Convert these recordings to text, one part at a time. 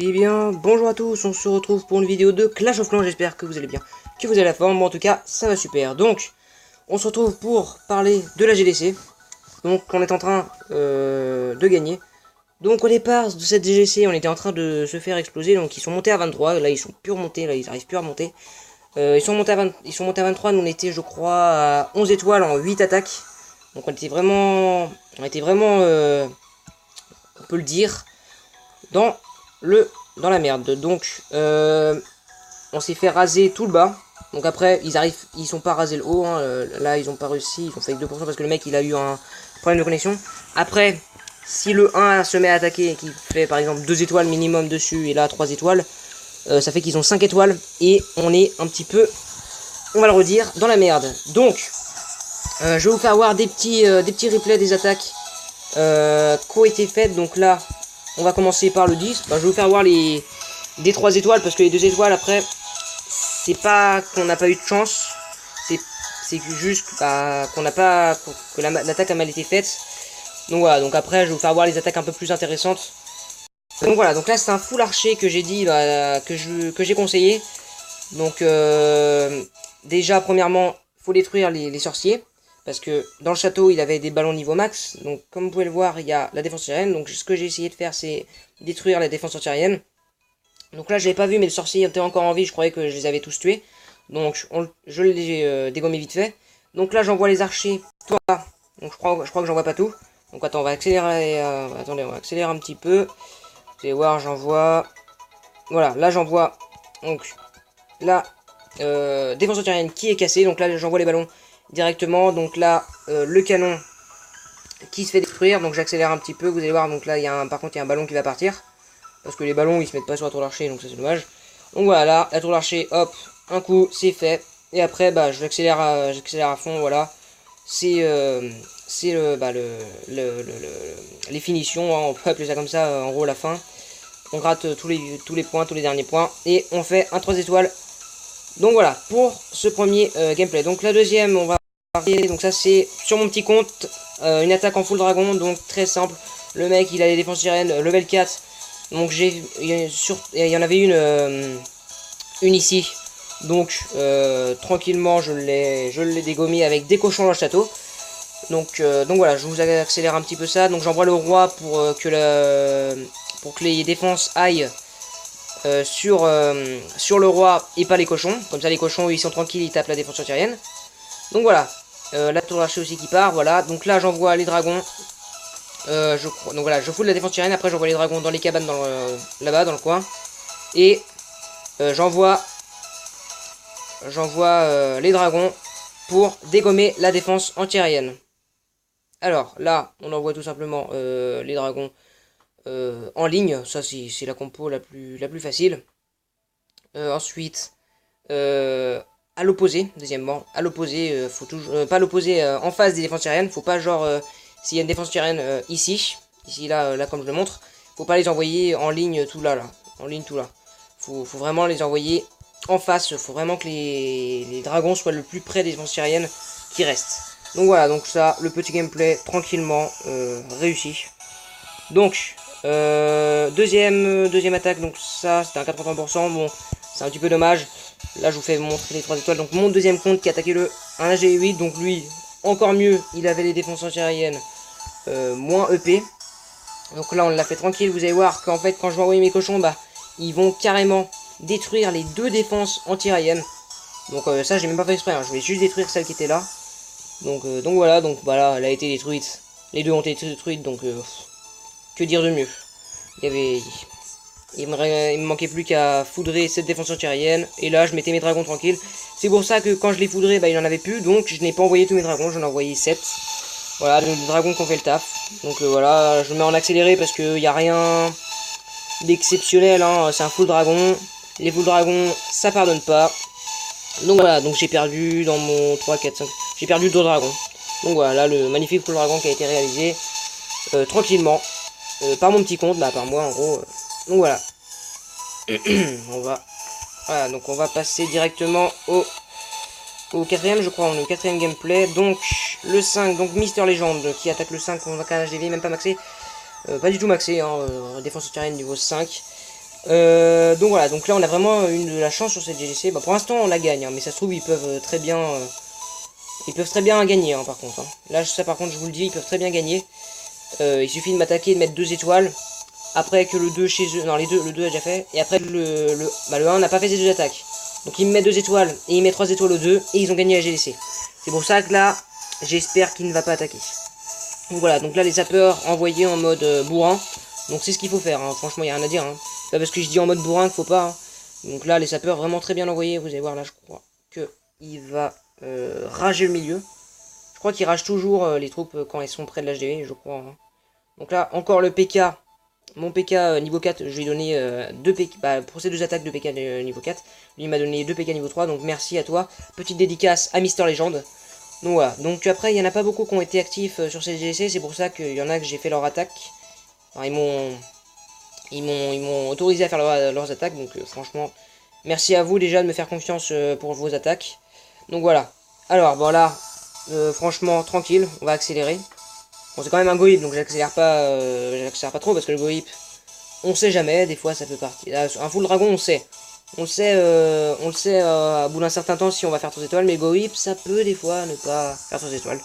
Eh bien, bonjour à tous, on se retrouve pour une vidéo de Clash of Clans, j'espère que vous allez bien, que vous avez la forme, moi en tout cas, ça va super. Donc, on se retrouve pour parler de la GDC, donc on est en train de gagner. Donc au départ de cette GDC, on était en train de se faire exploser, donc ils sont montés à 23, là ils sont plus remontés, là ils arrivent plus à remonter. Ils sont montés à 23, nous on était je crois à 11 étoiles en 8 attaques. Donc on était vraiment, on peut le dire, dans dans la merde. Donc on s'est fait raser tout le bas. Donc après ils sont pas rasés le haut, hein. Là ils ont pas réussi, ils ont fait 2% parce que le mec il a eu un problème de connexion. Après si le 1 se met à attaquer et qu'il fait par exemple 2 étoiles minimum dessus et là 3 étoiles, ça fait qu'ils ont 5 étoiles et on est un petit peu, on va le redire, dans la merde. Donc je vais vous faire voir des petits replays des attaques qui ont été faites. Donc là on va commencer par le 10. Bah, je vais vous faire voir des 3 étoiles parce que les 2 étoiles après, c'est pas qu'on n'a pas eu de chance, c'est juste qu'on n'a pas, que l'attaque a mal été faite. Donc voilà, donc après je vais vous faire voir les attaques un peu plus intéressantes. Donc voilà, donc là c'est un full archer que j'ai dit, que j'ai conseillé. Donc déjà premièrement, faut détruire les sorciers. Parce que dans le château, il avait des ballons niveau max. Donc comme vous pouvez le voir, il y a la défense antiaérienne. Donc ce que j'ai essayé de faire, c'est détruire la défense antiaérienne. Donc là, je l'avais pas vu, mais les sorciers étaient encore en vie. Je croyais que je les avais tous tués. Donc je les ai dégommés vite fait. Donc là, j'envoie les archers. Toi. Donc je crois que j'envoie pas tout. Donc attends, on va accélérer. Attendez, on va accélérer un petit peu. Vous allez voir, j'envoie. Voilà, là j'envoie. Donc là, défense antiaérienne qui est cassée. Donc là, j'envoie les ballons directement. Donc là, le canon qui se fait détruire. Donc j'accélère un petit peu. Vous allez voir. Donc là, par contre, il y a un ballon qui va partir. Parce que les ballons, ils se mettent pas sur la tour d'archer. Donc ça, c'est dommage. Donc voilà, la tour d'archer, hop, un coup, c'est fait. Et après, bah, j'accélère à fond. Voilà. C'est les finitions. Hein, on peut appeler ça comme ça. En gros, la fin. On gratte tous les points, tous les derniers points. Et on fait un 3 étoiles. Donc voilà, pour ce premier gameplay. Donc la deuxième, on va parler. Donc ça, c'est sur mon petit compte. Une attaque en full dragon. Donc très simple. Le mec, il a les défenses sirènes level 4. Donc il y en avait une ici. Donc tranquillement, je l'ai dégommé avec des cochons dans le château. Donc voilà, je vous accélère un petit peu ça. Donc j'envoie le roi pour que les défenses aillent sur le roi et pas les cochons. Comme ça les cochons ils sont tranquilles, ils tapent la défense antiaérienne. Donc voilà, la tour d'archer aussi qui part, voilà. Donc là j'envoie les dragons. Donc voilà, je fous de la défense antiaérienne, après j'envoie les dragons dans les cabanes là-bas dans le coin. Et j'envoie les dragons pour dégommer la défense antiaérienne. Alors là, on envoie tout simplement les dragons en ligne. Ça c'est la compo la plus facile. Ensuite, à l'opposé, deuxièmement, à l'opposé, faut toujours pas l'opposé en face des défenses aériennes. Faut pas genre s'il y a une défense aérienne ici là comme je le montre, faut pas les envoyer en ligne tout là, en ligne tout là. Faut vraiment les envoyer en face. Faut vraiment que les dragons soient le plus près des défenses aériennes qui restent. Donc voilà, donc ça, le petit gameplay tranquillement réussi. Donc deuxième attaque, donc ça c'était un 83%. Bon, c'est un petit peu dommage. Là je vous fais montrer les 3 étoiles. Donc mon deuxième compte qui attaquait un AG8. Donc lui encore mieux, il avait les défenses antiaériennes moins EP. Donc là on l'a fait tranquille. Vous allez voir qu'en fait quand je vais envoyer mes cochons, bah ils vont carrément détruire les 2 défenses antiaériennes. Donc ça j'ai même pas fait exprès, hein. Je voulais juste détruire celle qui était là. Donc voilà, elle a été détruite. Les 2 ont été détruites, donc que dire de mieux. Il me manquait plus qu'à foudrer cette défense antiaérienne. Et là, je mettais mes dragons tranquilles. C'est pour ça que quand je les foudrais, bah, il en avait plus. Donc, je n'ai pas envoyé tous mes dragons. J'en ai envoyé 7. Voilà, donc des dragons qui ont fait le taf. Donc, voilà, je mets en accéléré parce qu'il n'y a rien d'exceptionnel. Hein. C'est un full dragon. Les full dragons, ça pardonne pas. Donc, voilà, donc j'ai perdu dans mon 3, 4, 5. J'ai perdu 2 dragons. Donc, voilà, là, le magnifique full dragon qui a été réalisé tranquillement. Par mon petit compte, bah par moi en gros. Donc voilà. Donc on va passer directement au quatrième, je crois. On est au quatrième gameplay. Donc le 5, donc Mister Legend qui attaque le 5 contre un HDV, même pas maxé. Pas du tout maxé, hein, défense antiaérienne niveau 5. Donc voilà, donc là on a vraiment de la chance sur cette GGC. Bah, pour l'instant on la gagne, hein, mais ça se trouve ils peuvent très bien gagner, hein, par contre. Hein. Là ça par contre je vous le dis, ils peuvent très bien gagner. Il suffit de m'attaquer, de mettre 2 étoiles. Après que le 2 chez eux, non le 2 a déjà fait. Et après le 1 n'a pas fait ses 2 attaques. Donc il me met 2 étoiles et il met 3 étoiles aux 2 et ils ont gagné la GDC. C'est pour ça que là j'espère qu'il ne va pas attaquer. Donc voilà, donc là les sapeurs envoyés en mode bourrin. Donc c'est ce qu'il faut faire, hein. Franchement il n'y a rien à dire. Hein. C'est pas parce que je dis en mode bourrin qu'il faut pas. Hein. Donc là les sapeurs vraiment très bien envoyés. Vous allez voir là je crois que il va rager le milieu. Je crois qu'il rage toujours les troupes quand elles sont près de l'HDV, je crois. Hein. Donc là encore le PK. Mon PK niveau 4, je lui ai donné 2 PK, bah, pour ces 2 attaques de PK niveau 4, lui il m'a donné 2 PK niveau 3, donc merci à toi. Petite dédicace à Mister Legend. Donc voilà, donc après il n'y en a pas beaucoup qui ont été actifs sur cette GC, c'est pour ça qu'il y en a que j'ai fait leur attaque. Alors, ils m'ont autorisé à faire leurs attaques, donc franchement, merci à vous déjà de me faire confiance pour vos attaques. Donc voilà, alors bon là, franchement tranquille, on va accélérer. Bon, c'est quand même un Gohip, donc j'accélère pas trop parce que le Gohip, on sait jamais, des fois ça peut partir. Un full dragon, on sait. On le sait à bout d'un certain temps si on va faire 3 étoiles, mais le Gohip, ça peut des fois ne pas faire 3 étoiles.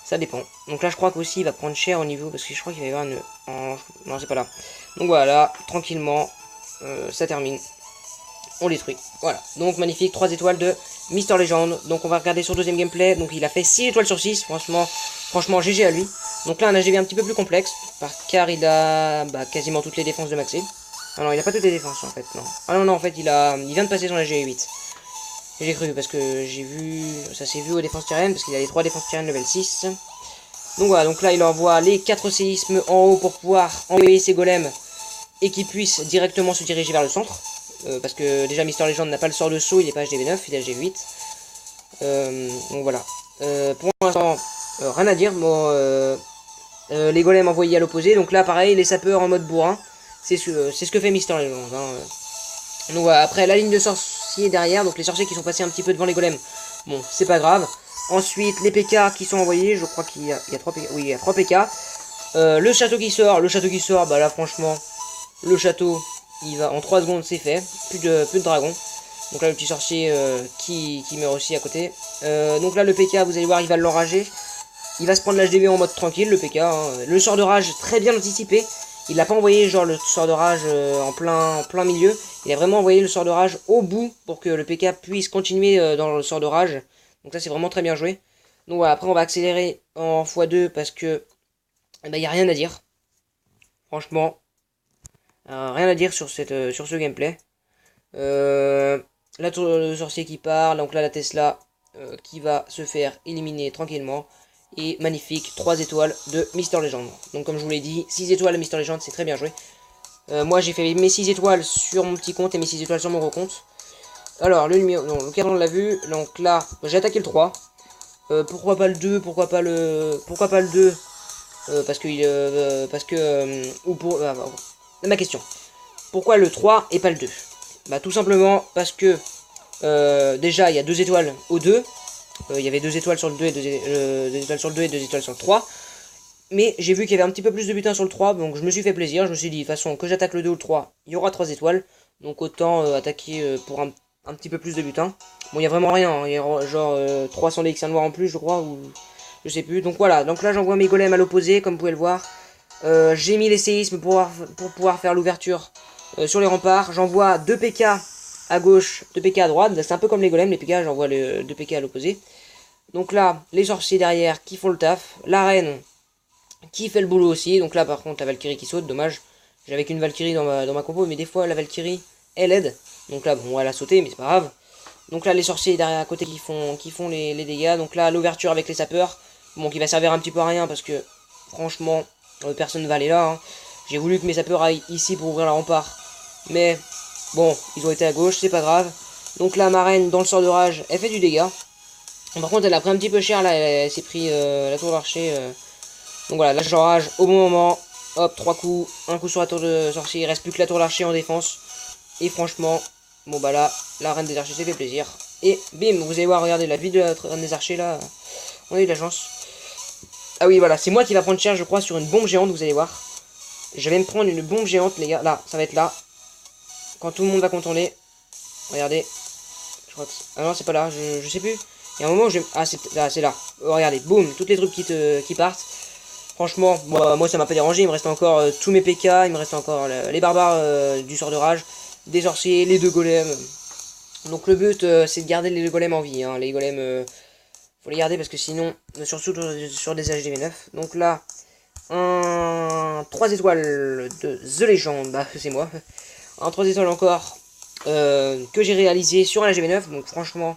Ça dépend. Donc là, je crois qu'aussi il va prendre cher au niveau, parce que je crois qu'il va y avoir une... Non, c'est pas là. Donc voilà, tranquillement, ça termine. On détruit. Voilà. Donc magnifique, 3 étoiles de Mister Legend. Donc on va regarder sur le deuxième gameplay. Donc il a fait 6 étoiles sur 6. Franchement GG à lui. Donc là un AGV un petit peu plus complexe. Car il a quasiment toutes les défenses de Maxé. Ah non, il a pas toutes les défenses en fait. Non. Ah non, en fait il vient de passer son AGV 8. J'ai cru parce que j'ai vu... Ça s'est vu aux défenses tyriennes. Parce qu'il a les 3 défenses tyriennes level 6. Donc voilà, donc là il envoie les 4 séismes en haut pour pouvoir envoyer ses golems. Et qu'ils puissent directement se diriger vers le centre. Parce que déjà Mister Legend n'a pas le sort de saut, il est pas HDV9, il est HDV8. Donc voilà. Pour l'instant, rien à dire. Bon, les golems envoyés à l'opposé. Donc là, pareil, les sapeurs en mode bourrin. C'est ce que fait Mister Legend. Hein. Donc voilà, après la ligne de sorciers derrière. Donc les sorciers qui sont passés un petit peu devant les golems. Bon, c'est pas grave. Ensuite, les PK qui sont envoyés. Je crois qu'il y a 3 PK. Oui, il y a 3 PK. Le château qui sort. Bah là, franchement, le château... Il va en 3 secondes, c'est fait. Plus de dragon. Donc là, le petit sorcier qui meurt aussi à côté. Donc là, le PK, vous allez voir, il va l'enrager. Il va se prendre l'HDV en mode tranquille, le PK. Hein. Le sort de rage, très bien anticipé. Il n'a pas envoyé genre le sort de rage en plein milieu. Il a vraiment envoyé le sort de rage au bout pour que le PK puisse continuer dans le sort de rage. Donc ça, c'est vraiment très bien joué. Donc voilà, après, on va accélérer en x2 parce que il n'y a rien à dire. Franchement. Rien à dire sur ce gameplay. La tour de sorcier qui part. Donc là la Tesla qui va se faire éliminer tranquillement. Et magnifique, 3 étoiles de Mister Legend. Donc comme je vous l'ai dit, 6 étoiles de Mister Legend, c'est très bien joué. Moi j'ai fait mes 6 étoiles sur mon petit compte et mes 6 étoiles sur mon gros compte. Alors le numéro, non, le cadran on l'a vu. Donc là j'ai attaqué le 3. Pourquoi pas le 2, pourquoi pas le 2 ou pour... ma question. Pourquoi le 3 et pas le 2? Bah tout simplement parce que déjà il y a 2 étoiles au 2. Il y avait 2 étoiles sur le 2 et 2 étoiles sur le 2 et 2 étoiles sur le 3. Mais j'ai vu qu'il y avait un petit peu plus de butin sur le 3, donc je me suis fait plaisir. Je me suis dit, de toute façon, que j'attaque le 2 ou le 3, il y aura 3 étoiles. Donc autant attaquer pour un petit peu plus de butin. Bon, il y a vraiment rien, hein. Il y a genre 300 DX1 noir en plus, je crois, ou je sais plus. Donc voilà, donc là j'envoie mes golems à l'opposé, comme vous pouvez le voir. J'ai mis les séismes pour pouvoir faire l'ouverture sur les remparts. J'envoie 2 PK à gauche, 2 PK à droite. C'est un peu comme les golems, les PK, j'envoie 2 PK à l'opposé. Donc là, les sorciers derrière qui font le taf. La reine qui fait le boulot aussi. Donc là, par contre, la Valkyrie qui saute, dommage. J'avais qu'une Valkyrie dans ma compo, mais des fois, la Valkyrie, elle aide. Donc là, bon, elle a sauté, mais c'est pas grave. Donc là, les sorciers derrière à côté qui font les dégâts. Donc là, l'ouverture avec les sapeurs. Bon, qui va servir un petit peu à rien parce que, franchement, personne ne va aller là. Hein. J'ai voulu que mes sapeurs aillent ici pour ouvrir la rempart. Mais, bon, ils ont été à gauche, c'est pas grave. Donc là, ma reine, dans le sort de rage, elle fait du dégât. Par contre, elle a pris un petit peu cher, là, elle s'est pris la tour d'archer. Donc voilà, là, j'enrage au bon moment. Hop, 3 coups, un coup sur la tour de sorcier. Il reste plus que la tour d'archer en défense. Et franchement, bon bah là, la reine des archers s'est fait plaisir. Et bim, vous allez voir, regardez, la vie de la reine des archers, là, on a eu de la chance. Ah oui, voilà, c'est moi qui va prendre cher, je crois, sur une bombe géante, vous allez voir. Je vais me prendre une bombe géante, les gars. Là, ça va être là. quand tout le monde va contourner. Regardez. Je crois que... Ah non, c'est pas là, je sais plus. Il y a un moment où je... Ah, c'est là. Oh, regardez, boum, toutes les troupes qui partent. Franchement, moi ça m'a pas dérangé. Il me reste encore tous mes PK. Il me reste encore les barbares du sort de rage. Des sorciers, les 2 golems. Donc le but, c'est de garder les 2 golems en vie. Hein. Les golems, faut les garder parce que sinon, surtout sur des HDV9. Donc là, un 3 étoiles de The Legend. Bah, c'est moi. Un 3 étoiles encore que j'ai réalisé sur un HDV9. Donc franchement,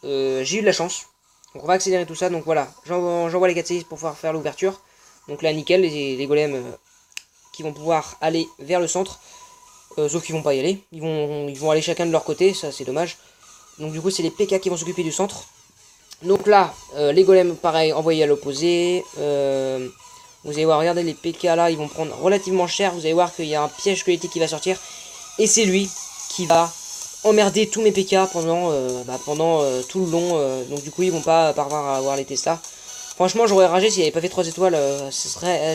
j'ai eu de la chance. Donc on va accélérer tout ça. Donc voilà, j'envoie les 4 CX pour pouvoir faire l'ouverture. Donc là, nickel, les golems qui vont pouvoir aller vers le centre. Sauf qu'ils vont pas y aller. Ils vont aller chacun de leur côté, ça c'est dommage. Donc du coup, c'est les PK qui vont s'occuper du centre. Donc là, les golems, pareil, envoyés à l'opposé. Vous allez voir, regardez les PK là, ils vont prendre relativement cher. Vous allez voir qu'il y a un piège squelettique qui va sortir. Et c'est lui qui va emmerder tous mes PK pendant tout le long. Donc du coup, ils vont pas parvenir à avoir les Tesla. Franchement, j'aurais ragé s'il avait pas fait 3 étoiles.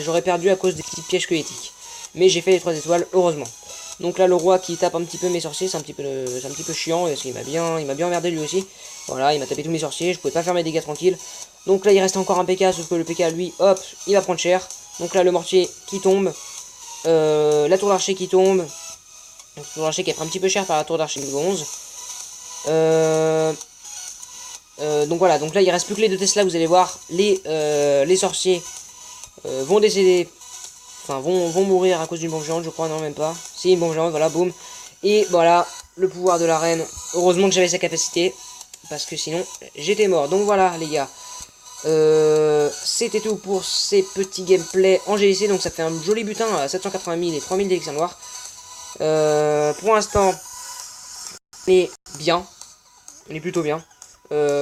J'aurais perdu à cause des petits pièges squelettiques. Mais j'ai fait les 3 étoiles, heureusement. Donc là, le roi qui tape un petit peu mes sorciers, c'est un petit peu chiant. Parce qu'il m'a bien emmerdé lui aussi. Voilà, il m'a tapé tous mes sorciers. Je pouvais pas faire mes dégâts tranquilles. Donc là, il reste encore un PK. Sauf que le PK, lui, hop, il va prendre cher. Donc là, le mortier qui tombe. La tour d'archer qui tombe. Donc, la tour d'archer qui est un petit peu cher par la tour d'archer niveau 11. Donc voilà, donc là il reste plus que les 2 Tesla, vous allez voir, les sorciers vont décéder, enfin vont mourir à cause d'une bombe géante, je crois, non même pas. Si, une bombe géante, voilà, boum. Et voilà, le pouvoir de la reine, heureusement que j'avais sa capacité, parce que sinon j'étais mort. Donc voilà les gars, c'était tout pour ces petits gameplays en GLC, donc ça fait un joli butin à 780 000 et 3000 d'élixir noir. Pour l'instant, on est bien, on est plutôt bien.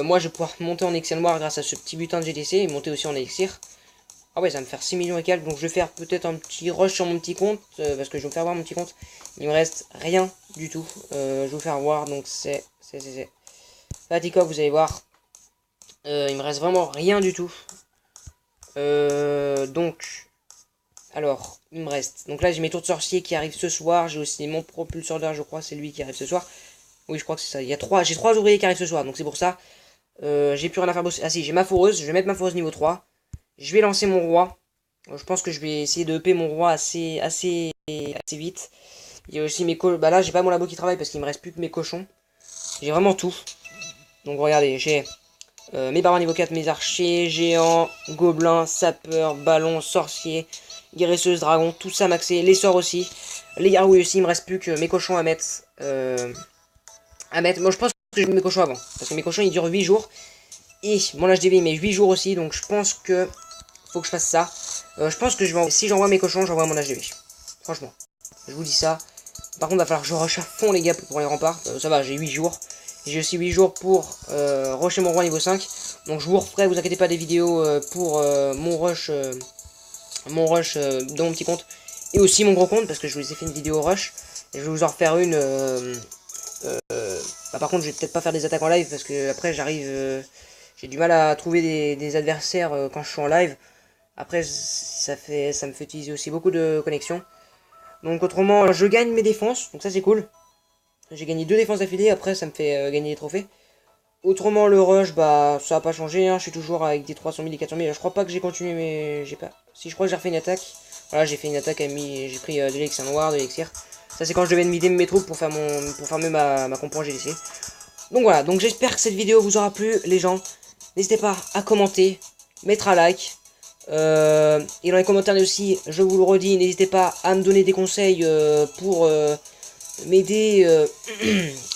Moi je vais pouvoir monter en élixir noir grâce à ce petit butin de GTC et monter aussi en élixir. Ah ouais, ça va me faire 6 millions et quelques, donc je vais faire peut-être un petit rush sur mon petit compte, parce que je vais vous faire voir mon petit compte. Il me reste rien du tout, je vais vous faire voir, donc c'est Fatikov, vous allez voir. Il me reste vraiment rien du tout. Donc, alors, il me reste, donc là j'ai mes tours de sorcier qui arrivent ce soir, j'ai aussi mon propulseur d'air, je crois, c'est lui qui arrive ce soir. Oui, je crois que c'est ça. J'ai 3 ouvriers qui arrivent ce soir, donc c'est pour ça. J'ai plus rien à faire bosser. Ah si, j'ai ma foreuse. Je vais mettre ma foreuse niveau 3. Je vais lancer mon roi. Je pense que je vais essayer de EP mon roi assez vite. Il y a aussi mes cochons. Bah là, j'ai pas mon labo qui travaille parce qu'il me reste plus que mes cochons. J'ai vraiment tout. Donc regardez, j'ai mes barbares niveau 4, mes archers, géants, gobelins, sapeurs, ballons, sorciers, guérisseuse, dragon, tout ça maxé. Les sorts aussi. Les gargouilles aussi, il me reste plus que mes cochons à mettre. Moi je pense que je mets mes cochons avant. Parce que mes cochons ils durent 8 jours. Et mon HDV il met 8 jours aussi. Donc je pense que faut que je fasse ça. Je pense que si j'envoie mes cochons, j'envoie mon HDV. Franchement. Je vous dis ça. Par contre, il va falloir que je rush à fond les gars pour les remparts. Ça va, j'ai 8 jours. J'ai aussi 8 jours pour rusher mon roi niveau 5. Donc je vous referai, vous inquiétez pas, des vidéos pour mon rush dans mon petit compte. Et aussi mon gros compte, parce que je vous ai fait une vidéo rush. Et je vais vous en refaire une. Par contre, je vais peut-être pas faire des attaques en live, parce que après j'arrive... j'ai du mal à trouver des adversaires quand je suis en live. Après, ça me fait utiliser aussi beaucoup de connexion. Donc autrement, je gagne mes défenses, donc ça c'est cool. J'ai gagné 2 défenses d'affilée, après ça me fait gagner des trophées. Autrement, le rush, bah ça a pas changé, hein. Je suis toujours avec des 300 000 et 400 000. Je crois pas que j'ai continué, mais j'ai pas... Si, je crois que j'ai refait une attaque. Voilà, j'ai fait une attaque, j'ai pris de l'élixir noir, de l'élixir. Ça c'est quand je devais mider mes troupes pour farmer ma compo en GDC. Donc voilà, donc j'espère que cette vidéo vous aura plu, les gens. N'hésitez pas à commenter, mettre un like. Et dans les commentaires aussi, je vous le redis, n'hésitez pas à me donner des conseils pour m'aider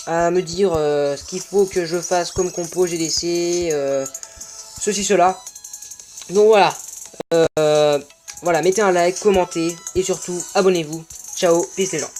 à me dire ce qu'il faut que je fasse comme compo GDC, ceci, cela. Donc voilà, voilà, mettez un like, commentez et surtout abonnez-vous. Ciao, peace les gens.